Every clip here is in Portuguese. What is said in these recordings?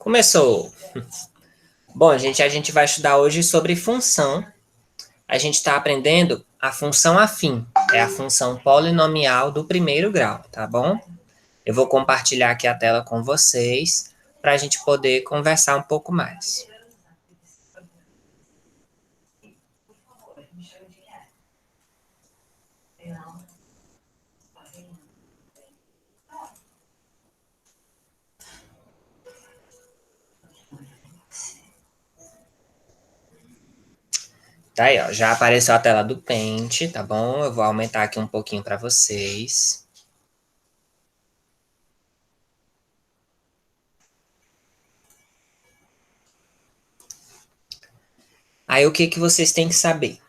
Começou! Bom, gente, a gente vai estudar hoje sobre função. A gente está aprendendo a função afim. É a função polinomial do primeiro grau, tá bom? Eu vou compartilhar aqui a tela com vocês para a gente poder conversar um pouco mais. Tá aí, ó. Já apareceu a tela do Paint, tá bom? Eu vou aumentar aqui um pouquinho para vocês. Aí o que vocês têm que saber?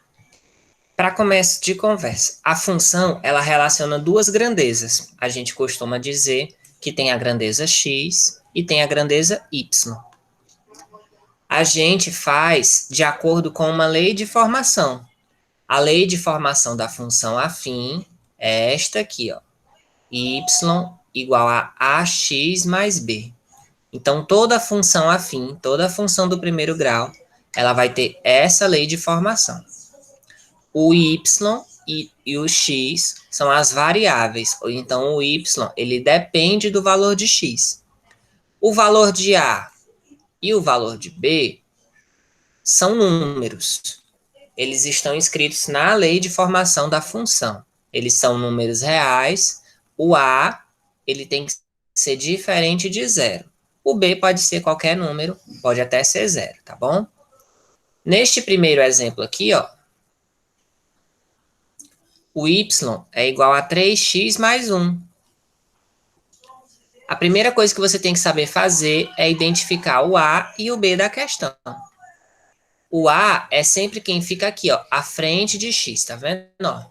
Para começo de conversa, a função ela relaciona duas grandezas. A gente costuma dizer que tem a grandeza x e tem a grandeza y. A gente faz de acordo com uma lei de formação. A lei de formação da função afim é esta aqui, ó. Y igual a ax mais b. Então, toda função afim, toda função do primeiro grau, ela vai ter essa lei de formação. O y e o x são as variáveis, ou então o y, ele depende do valor de x. O valor de a e o valor de b são números. Eles estão escritos na lei de formação da função. Eles são números reais. O a, ele tem que ser diferente de zero. O b pode ser qualquer número, pode até ser zero, tá bom? Neste primeiro exemplo aqui, ó, o y é igual a 3x mais 1. A primeira coisa que você tem que saber fazer é identificar o a e o b da questão. O a é sempre quem fica aqui, ó, à frente de x, tá vendo? Ó.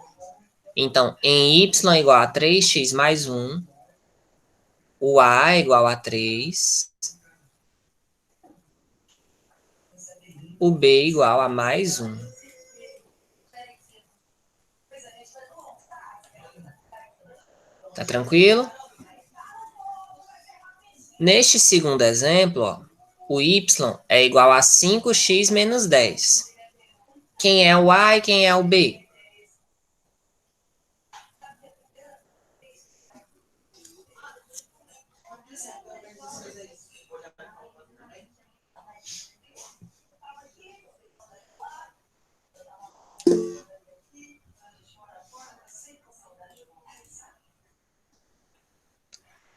Então, em y igual a 3x mais 1, o a é igual a 3, o b igual a mais 1. Tá tranquilo? Neste segundo exemplo, ó, o y é igual a 5x menos 10. Quem é o a e quem é o b?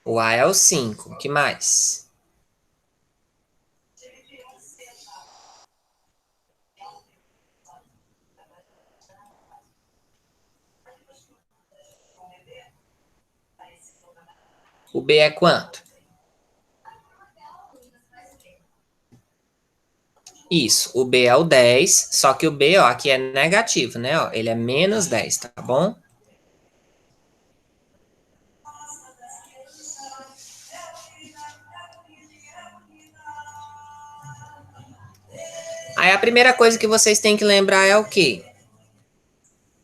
O a é o 5. O que mais? O b é quanto? Isso, o b é o 10, só que o b, ó, aqui é negativo, né? Ó, ele é menos 10, tá bom? Aí a primeira coisa que vocês têm que lembrar é o quê?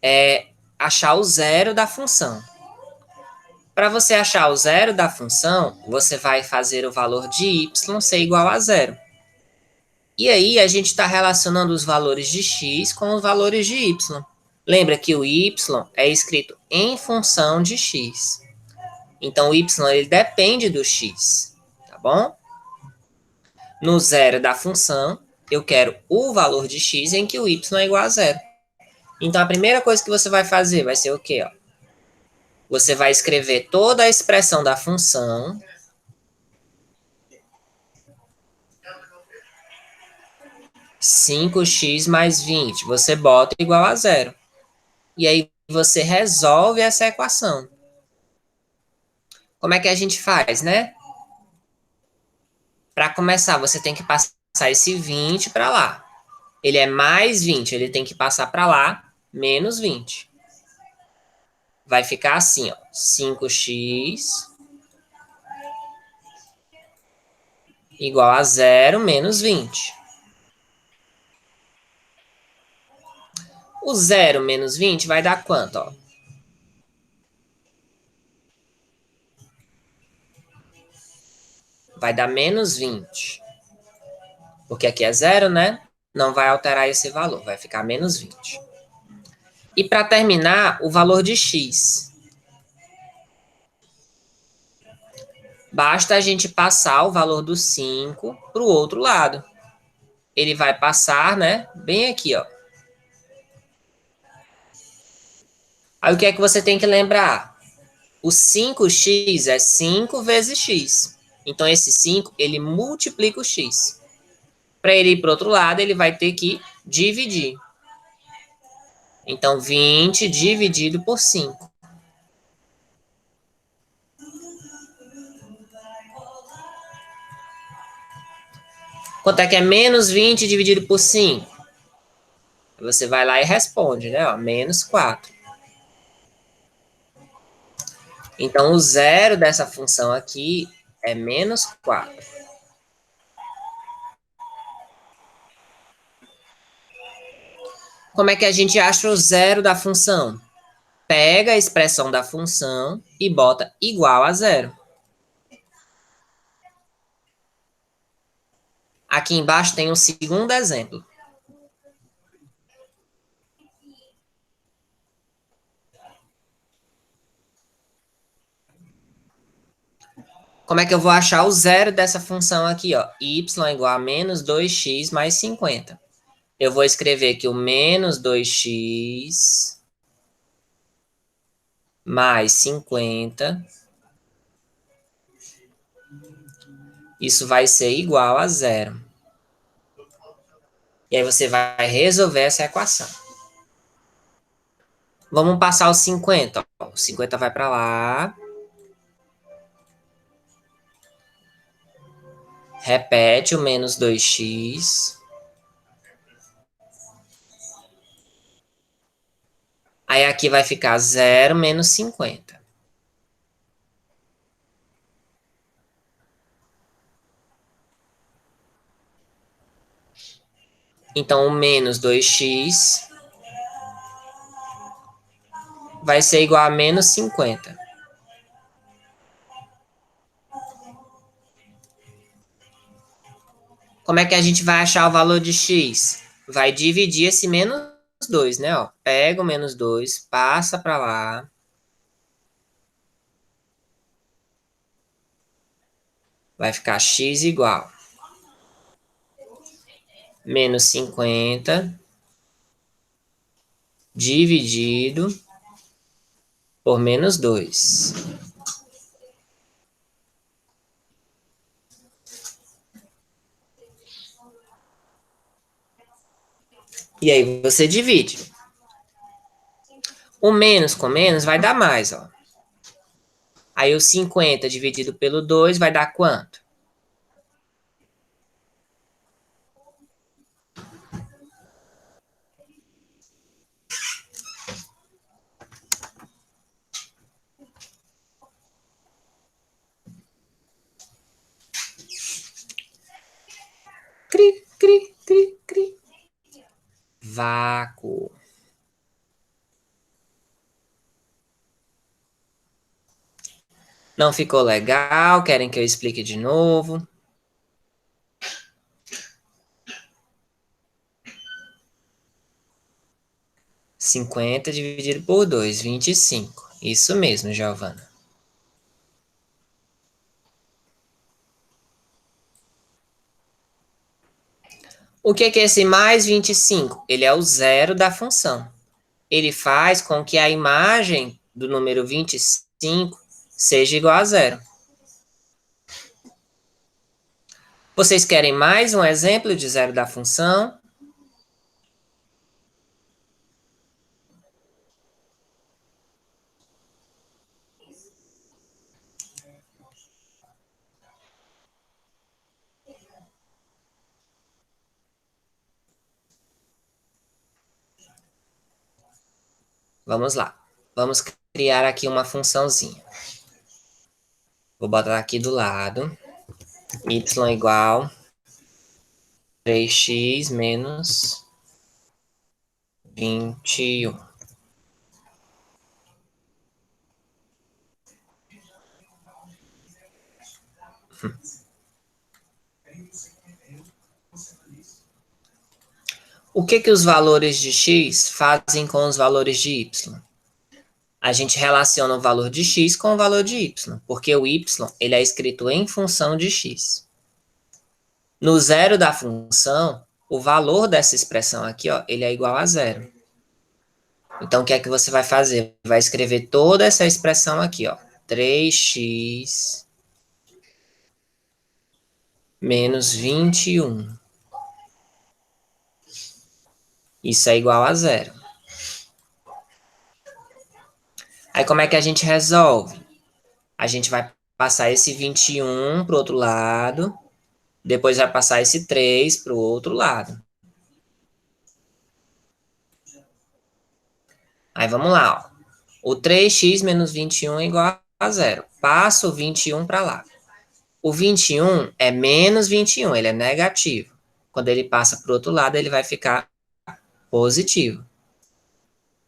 É achar o zero da função. Para você achar o zero da função, você vai fazer o valor de y ser igual a zero. E aí a gente está relacionando os valores de x com os valores de y. Lembra que o y é escrito em função de x. Então o y ele depende do x, tá bom? No zero da função, eu quero o valor de x em que o y é igual a zero. Então a primeira coisa que você vai fazer vai ser o quê? Ó? Você vai escrever toda a expressão da função 5x mais 20. Você bota igual a zero. E aí você resolve essa equação. Como é que a gente faz, né? Para começar, você tem que passar esse 20 para lá. Ele é mais 20, ele tem que passar para lá, menos 20. Vai ficar assim, ó, 5x igual a zero menos 20. O 0 menos 20 vai dar quanto? Ó? vai dar menos 20. Porque aqui é zero, né? Não vai alterar esse valor, vai ficar menos 20. E para terminar, o valor de x. Basta a gente passar o valor do 5 para o outro lado. Ele vai passar, né? Bem aqui, ó. Aí o que é que você tem que lembrar? O 5x é 5 vezes x. Então, esse 5, ele multiplica o x. Para ele ir para o outro lado, ele vai ter que dividir. Então, 20 dividido por 5. Quanto é que é menos 20 dividido por 5? Você vai lá e responde, né? Ó, menos 4. Então, o zero dessa função aqui é menos 4. Como é que a gente acha o zero da função? Pega a expressão da função e bota igual a zero. Aqui embaixo tem um segundo exemplo. Como é que eu vou achar o zero dessa função aqui, ó? Y igual a menos 2x mais 50. Eu vou escrever que o menos 2x mais 50, isso vai ser igual a zero. E aí você vai resolver essa equação. Vamos passar o 50. Ó. O 50 vai para lá. Repete o menos 2x. Aí aqui vai ficar 0 menos 50. Então, o menos 2x vai ser igual a menos 50. Como é que a gente vai achar o valor de x? Vai dividir esse menos 2, né? Ó, pega o menos 2, passa para lá. Vai ficar x igual menos 50 dividido por menos 2. E aí você divide. O menos com menos vai dar mais, ó. Aí o 50 dividido pelo 2 vai dar quanto? Cri, cri, cri, cri. Vácuo. Não ficou legal? Querem que eu explique de novo? 50 dividido por 2, 25. Isso mesmo, Giovana. O que é esse mais 25? Ele é o zero da função. Ele faz com que a imagem do número 25 seja igual a zero. Vocês querem mais um exemplo de zero da função? Vamos lá. Vamos criar aqui uma funçãozinha. Vou botar aqui do lado. Y igual 3x menos 21. O que os valores de x fazem com os valores de y? A gente relaciona o valor de x com o valor de y, porque o y ele é escrito em função de x. No zero da função, o valor dessa expressão aqui, ó, ele é igual a zero. Então, o que é que você vai fazer? Vai escrever toda essa expressão aqui, ó. 3x menos 21. Isso é igual a zero. Aí, como é que a gente resolve? A gente vai passar esse 21 para o outro lado, depois vai passar esse 3 para o outro lado. Aí, vamos lá, ó. O 3x menos 21 é igual a zero. Passa o 21 para lá. O 21 é menos 21, ele é negativo. Quando ele passa para o outro lado, ele vai ficar positivo.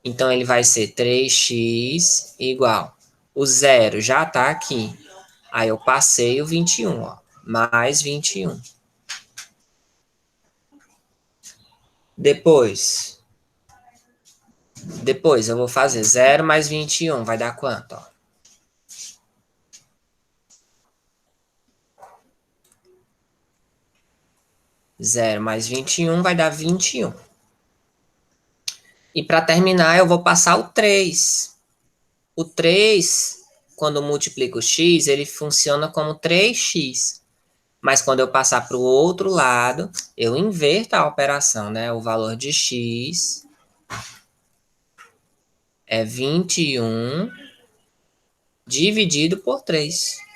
Então, ele vai ser 3x igual. O zero já está aqui. Aí, eu passei o 21, ó. Mais 21. Depois eu vou fazer 0 mais 21. Vai dar quanto, ó? 0 mais 21 vai dar 21. E para terminar, eu vou passar o 3. O 3, quando multiplico o x, ele funciona como 3x. Mas quando eu passar para o outro lado, eu inverto a operação, né? O valor de x é 21 dividido por 3.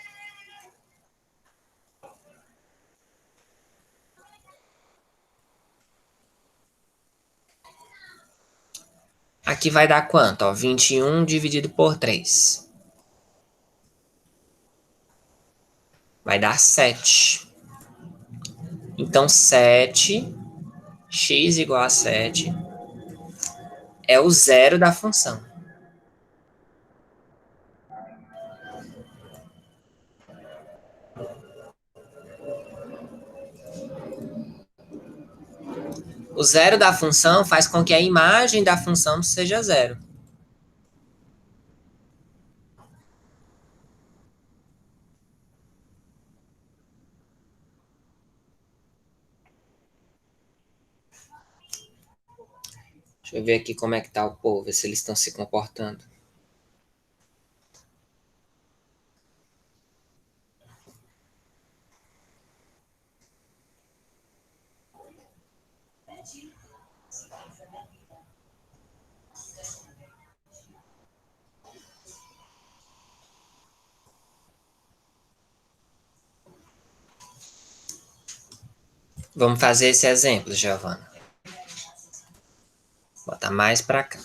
Aqui vai dar quanto? Ó, 21 dividido por 3. Vai dar 7. Então, 7, x igual a 7, é o zero da função. O zero da função faz com que a imagem da função seja zero. Deixa eu ver aqui como é que tá o povo, ver se eles estão se comportando. Vamos fazer esse exemplo, Giovana. Bota mais para cá.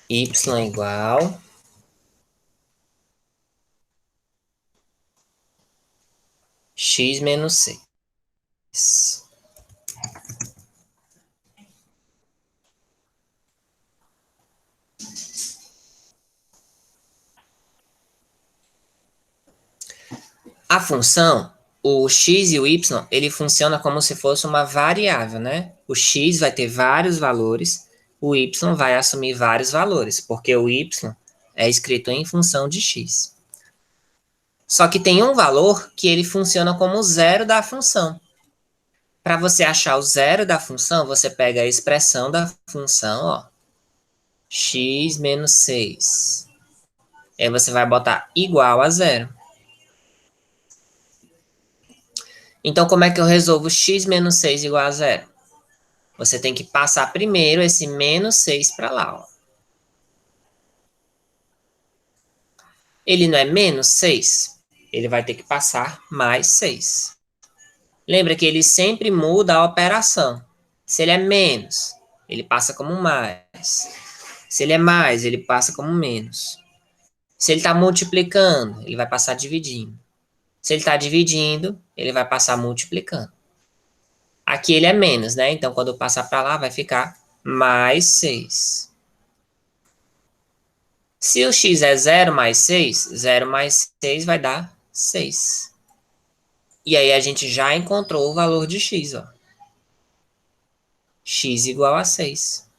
Y igual x menos 6. A função, o x e o y, ele funciona como se fosse uma variável, né? O x vai ter vários valores, o y vai assumir vários valores, porque o y é escrito em função de x. Só que tem um valor que ele funciona como zero da função. Para você achar o zero da função, você pega a expressão da função, ó, x menos 6. Aí você vai botar igual a zero. Então, como é que eu resolvo x menos 6 igual a zero? Você tem que passar primeiro esse menos 6 para lá, ó. Ele não é menos 6? Ele vai ter que passar mais 6. Lembra que ele sempre muda a operação. Se ele é menos, ele passa como mais. Se ele é mais, ele passa como menos. Se ele está multiplicando, ele vai passar dividindo. Se ele está dividindo, ele vai passar multiplicando. Aqui ele é menos, né? Então, quando eu passar para lá, vai ficar mais 6. Se o x é 0 mais 6 vai dar 6. E aí a gente já encontrou o valor de x, ó. X igual a 6.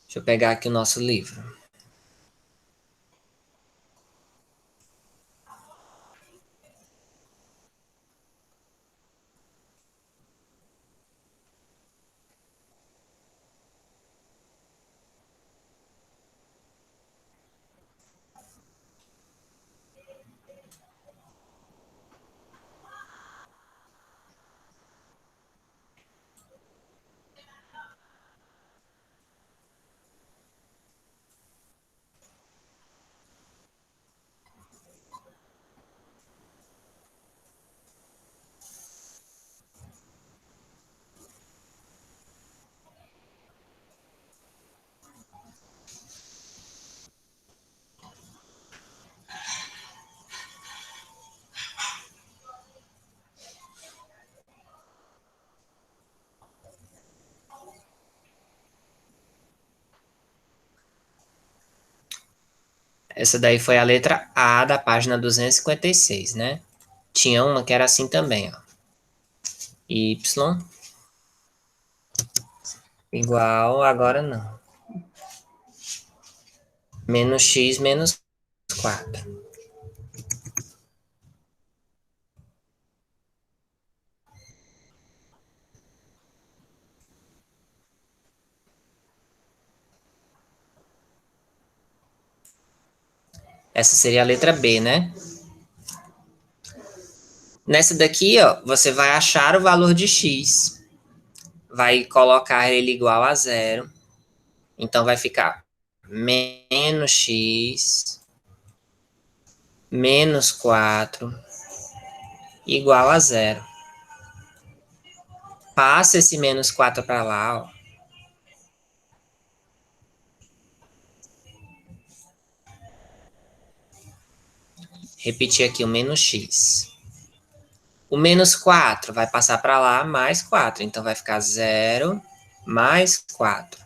Deixa eu pegar aqui o nosso livro. Essa daí foi a letra A da página 256, né? Tinha uma que era assim também, ó. Y igual, agora não. Menos x menos 4. Essa seria a letra B, né? Nessa daqui, ó, você vai achar o valor de x. Vai colocar ele igual a 0. Então vai ficar menos x menos 4 igual a 0. Passa esse menos 4 para lá, ó. Repetir aqui o menos x. O menos 4 vai passar para lá, mais 4. Então vai ficar 0 mais 4.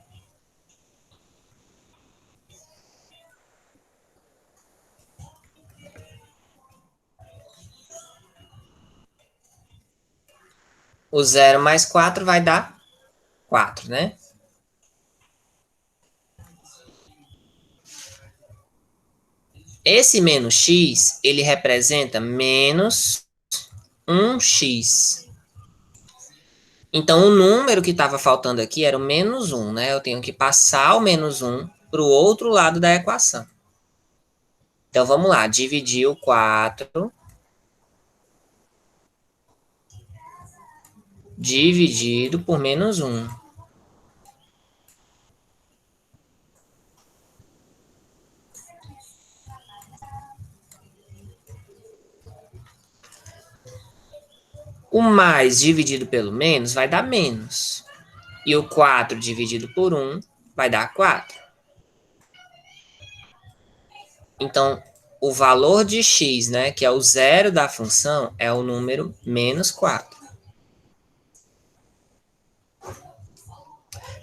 O 0 mais 4 vai dar 4, né? Esse menos x, ele representa menos 1x. Então, o número que estava faltando aqui era o menos 1, né? Eu tenho que passar o menos 1 para o outro lado da equação. Então, vamos lá. Dividir o 4 dividido por menos 1. O mais dividido pelo menos vai dar menos. E o 4 dividido por 1 vai dar 4. Então, o valor de x, né, que é o zero da função, é o número menos 4.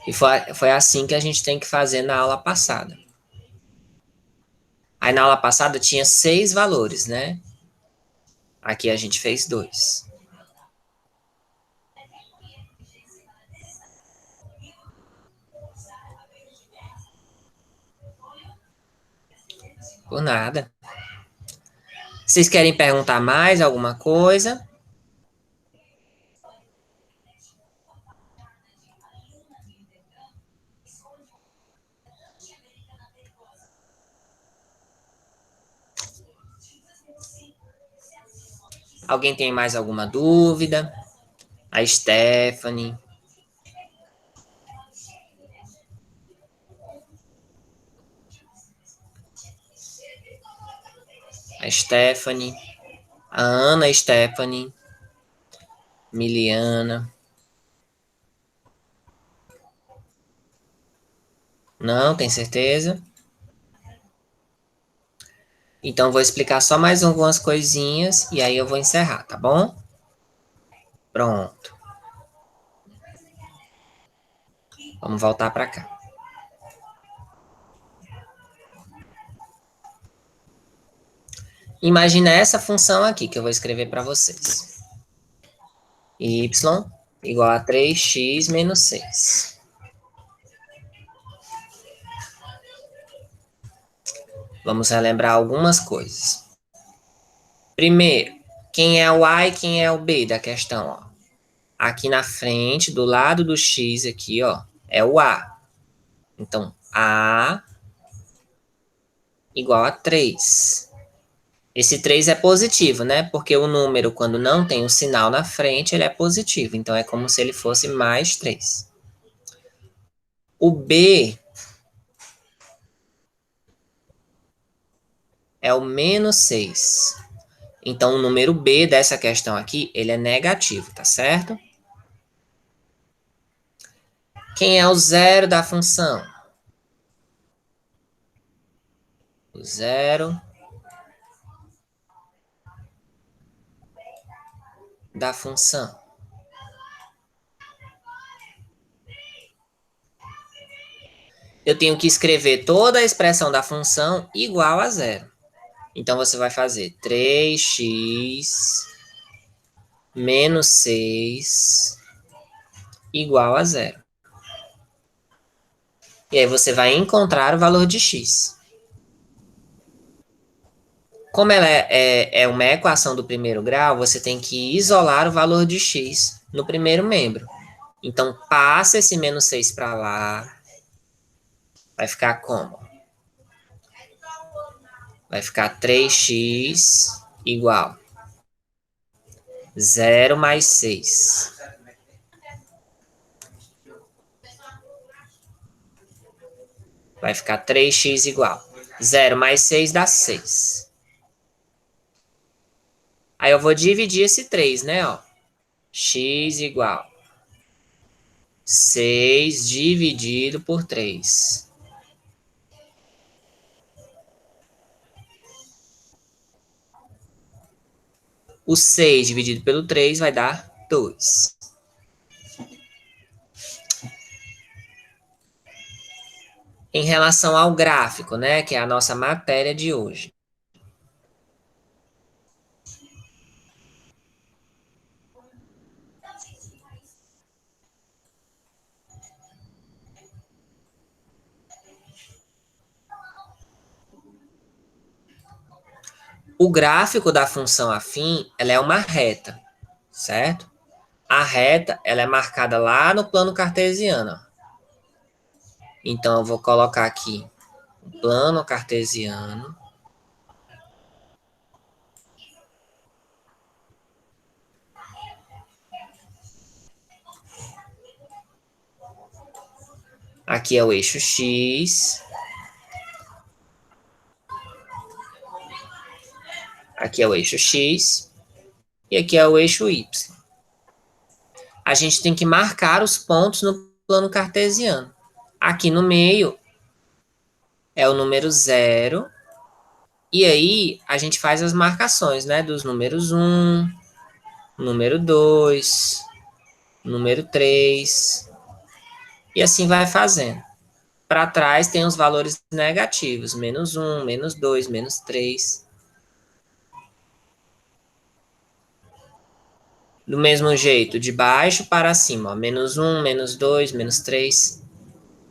E foi assim que a gente tem que fazer na aula passada. Aí na aula passada tinha 6 valores, né? Aqui a gente fez 2. Por nada. Vocês querem perguntar mais alguma coisa? Alguém tem mais alguma dúvida? A Stephanie. A Stephanie. A Ana Stephanie. Miliana. Não, tem certeza? Então, vou explicar só mais algumas coisinhas e aí eu vou encerrar, tá bom? Pronto. Vamos voltar para cá. Imagina essa função aqui que eu vou escrever para vocês. Y igual a 3x menos 6. Vamos relembrar algumas coisas. Primeiro, quem é o A e quem é o B da questão? Ó. Aqui na frente, do lado do X aqui, ó, é o A. Então, A igual a 3. Esse 3 é positivo, né? Porque o número, quando não tem o sinal na frente, ele é positivo. Então, é como se ele fosse mais 3. O B é o menos 6. Então, o número B dessa questão aqui, ele é negativo, tá certo? Quem é o zero da função? O zero da função. Eu tenho que escrever toda a expressão da função igual a zero. Então, você vai fazer 3x menos 6 igual a zero. E aí você vai encontrar o valor de x. Como ela é uma equação do primeiro grau, você tem que isolar o valor de x no primeiro membro. Então, passa esse menos 6 para lá. Vai ficar como? Vai ficar 3x igual zero mais 6. Vai ficar 3x igual. Zero mais 6 dá 6. Aí eu vou dividir esse 3, né? Ó. X igual 6 dividido por 3. O 6 dividido pelo 3 vai dar 2. Em relação ao gráfico, né? Que é a nossa matéria de hoje. O gráfico da função afim, ela é uma reta, certo? A reta, ela é marcada lá no plano cartesiano. Então, eu vou colocar aqui o plano cartesiano. Aqui é o eixo X. Aqui é o eixo X. E aqui é o eixo Y. A gente tem que marcar os pontos no plano cartesiano. Aqui no meio é o número 0. E aí, a gente faz as marcações, né? Dos números 1, número 2, número 3. E assim vai fazendo. Para trás tem os valores negativos. Menos 1, menos 2, menos 3. Do mesmo jeito, de baixo para cima. Ó, menos 1, menos 2, menos 3.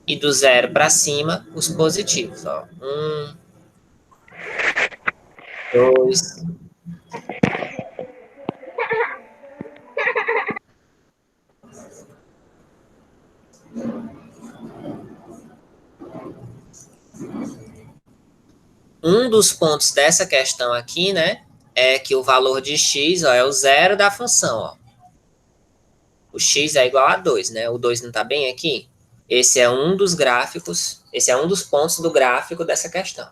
E do 0 para cima, os positivos. Ó. 1, 2. Um dos pontos dessa questão aqui, né, é que o valor de x, ó, é o zero da função, ó. O x é igual a 2, né? O 2 não está bem aqui? Esse é um dos gráficos, esse é um dos pontos do gráfico dessa questão.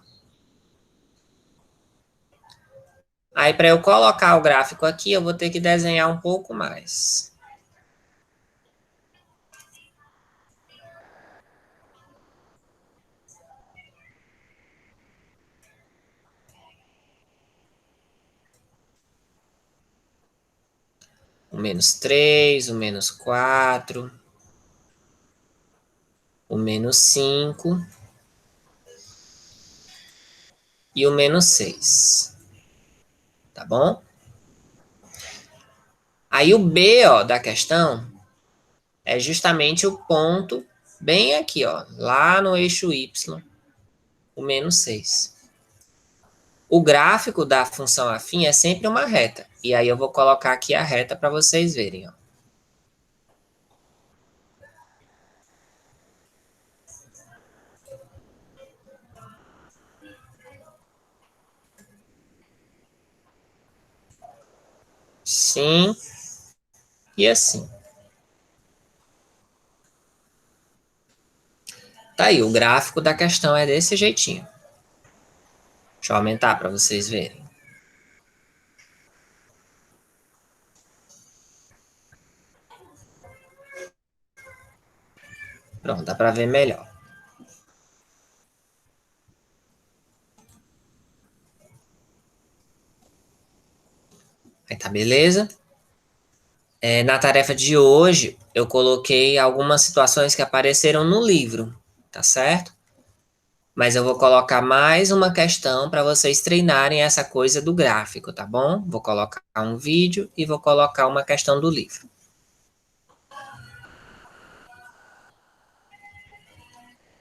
Aí, para eu colocar o gráfico aqui, eu vou ter que desenhar um pouco mais. o -3, o -4, o -5 e o -6. Tá bom? Aí o B, ó, da questão é justamente o ponto bem aqui, ó, lá no eixo Y, o -6. O gráfico da função afim é sempre uma reta. E aí eu vou colocar aqui a reta para vocês verem, ó. Sim e assim. Tá aí, o gráfico da questão é desse jeitinho. Deixa eu aumentar para vocês verem. Pronto, dá para ver melhor. Aí tá beleza? Na tarefa de hoje, eu coloquei algumas situações que apareceram no livro, tá certo? Mas eu vou colocar mais uma questão para vocês treinarem essa coisa do gráfico, tá bom? Vou colocar um vídeo e vou colocar uma questão do livro.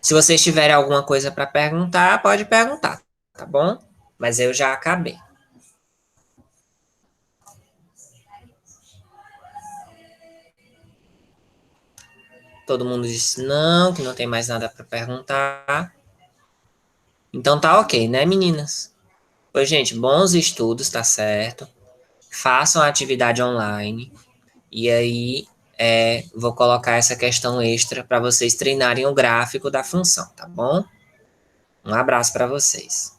Se vocês tiverem alguma coisa para perguntar, pode perguntar, tá bom? Mas eu já acabei. Todo mundo disse não, que não tem mais nada para perguntar. Então tá ok, né, meninas? Pois, gente, bons estudos, tá certo? Façam a atividade online. E aí, vou colocar essa questão extra para vocês treinarem o gráfico da função, tá bom? Um abraço para vocês.